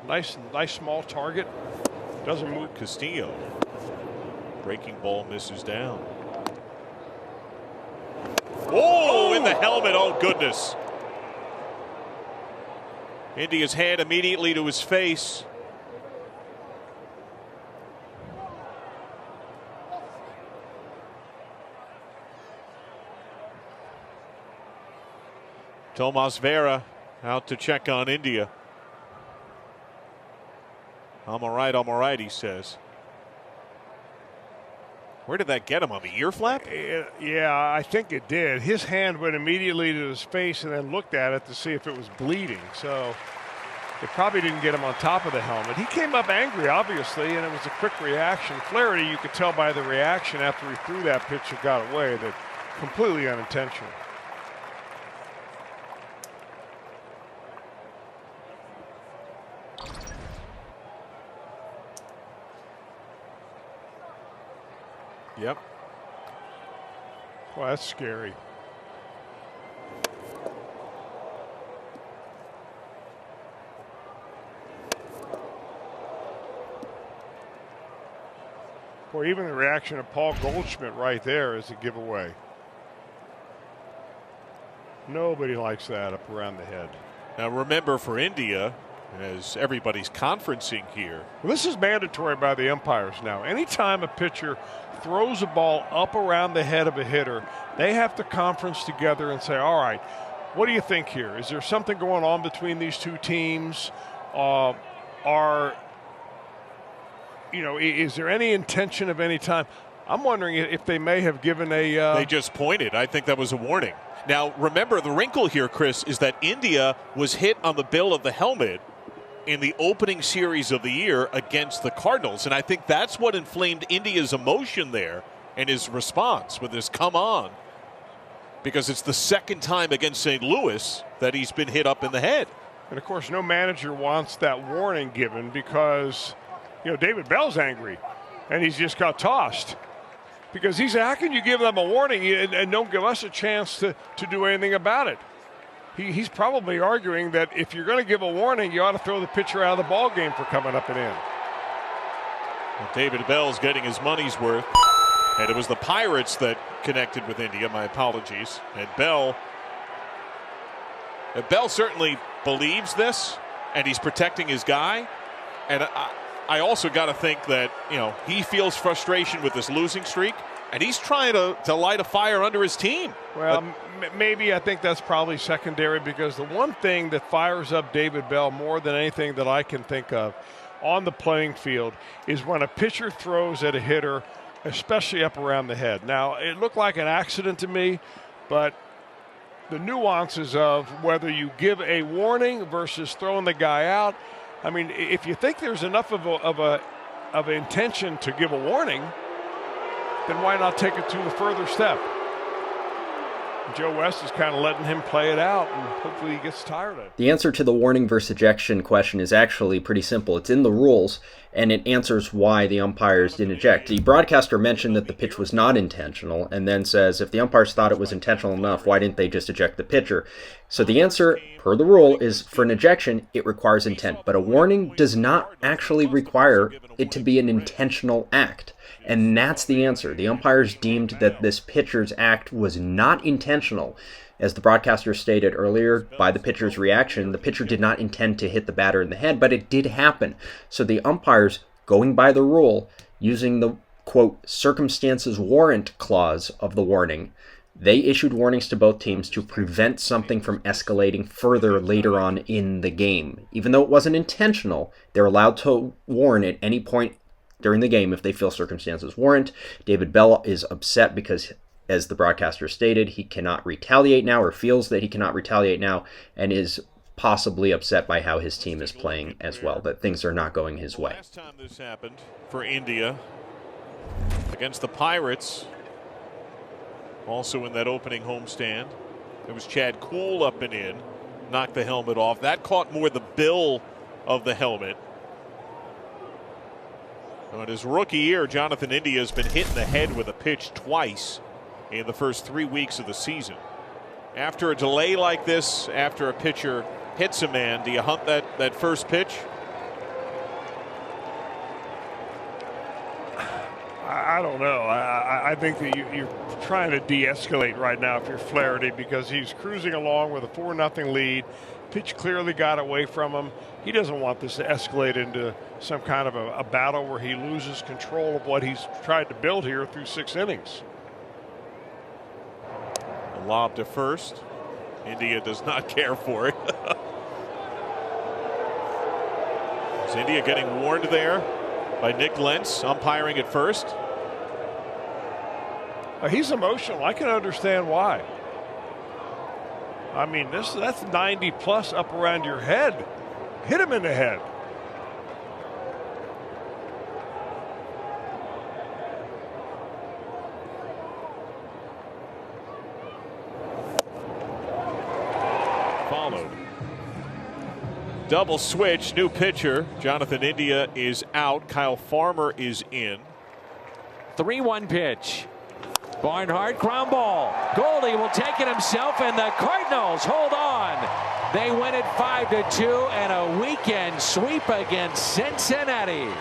Nice small target. Doesn't move. Castillo. Breaking ball misses down. Oh, in the helmet. Oh, goodness. India's hand immediately to his face. Tomas Vera out to check on India. I'm all right, he says. Where did that get him, on the ear flap? Yeah, I think it did. His hand went immediately to his face and then looked at it to see if it was bleeding. So it probably didn't get him on top of the helmet. He came up angry, obviously, and it was a quick reaction. Flaherty, you could tell by the reaction after he threw that pitch and got away, that completely unintentional. Yep. Well, that's scary. Boy, even the reaction of Paul Goldschmidt right there is a giveaway. Nobody likes that up around the head. Now remember, for India, as everybody's conferencing here. Well, this is mandatory by the umpires now. Anytime a pitcher throws a ball up around the head of a hitter, they have to conference together and say, all right, what do you think here? Is there something going on between these two teams? Is there any intention of any time? I'm wondering if they may have given a... They just pointed. I think that was a warning. Now, remember, the wrinkle here, Chris, is that India was hit on the bill of the helmet in the opening series of the year against the Cardinals. And I think that's what inflamed India's emotion there and his response with this come on. Because it's the second time against St. Louis that he's been hit up in the head. And, of course, no manager wants that warning given because, David Bell's angry and he's just got tossed. Because he said, how can you give them a warning and don't give us a chance to do anything about it? He's probably arguing that if you're going to give a warning, you ought to throw the pitcher out of the ball game for coming up and in. Well, David Bell's getting his money's worth. And it was the Pirates that connected with India. My apologies. And Bell certainly believes this, and he's protecting his guy. And I also got to think that, he feels frustration with this losing streak, and he's trying to light a fire under his team. Well, maybe I think that's probably secondary, because the one thing that fires up David Bell more than anything that I can think of on the playing field is when a pitcher throws at a hitter, especially up around the head. Now, it looked like an accident to me, but the nuances of whether you give a warning versus throwing the guy out, I mean, if you think there's enough of an intention to give a warning, then why not take it to the further step? Joe West is kind of letting him play it out, and hopefully he gets tired of it. The answer to the warning versus ejection question is actually pretty simple. It's in the rules, and it answers why the umpires didn't eject. The broadcaster mentioned that the pitch was not intentional, and then says if the umpires thought it was intentional enough, why didn't they just eject the pitcher? So the answer, per the rule, is for an ejection, it requires intent. But a warning does not actually require it to be an intentional act. And that's the answer. The umpires deemed that this pitcher's act was not intentional. As the broadcaster stated earlier, by the pitcher's reaction, the pitcher did not intend to hit the batter in the head, but it did happen. So the umpires, going by the rule, using the, quote, circumstances warrant clause of the warning, they issued warnings to both teams to prevent something from escalating further later on in the game. Even though it wasn't intentional, they're allowed to warn at any point during the game if they feel circumstances warrant. David Bell is upset because, as the broadcaster stated, he cannot retaliate now, or feels that he cannot retaliate now, and is possibly upset by how his team is playing as well, that things are not going his way. Last time this happened for India against the Pirates, also in that opening homestand, it was Chad Kuhl up and in, knocked the helmet off. That caught more the bill of the helmet. In his rookie year, Jonathan India has been hit in the head with a pitch twice in the first 3 weeks of the season. After a delay like this, after a pitcher hits a man, do you hunt that first pitch? I don't know. I think that you're trying to de-escalate right now if you're Flaherty, because he's cruising along with a 4-0 lead. Pitch clearly got away from him. He doesn't want this to escalate into some kind of a battle where he loses control of what he's tried to build here through 6 innings. A lob to first. India does not care for it. Is India getting warned there by Nick Lentz, umpiring at first? He's emotional. I can understand why. I mean, that's 90 plus up around your head. Hit him in the head. Followed. Double switch, new pitcher. Jonathan India is out. Kyle Farmer is in. 3-1 pitch. Barnhart, ground ball. Goldie will take it himself, and the Cardinals hold on. They win it 5-2, and a weekend sweep against Cincinnati.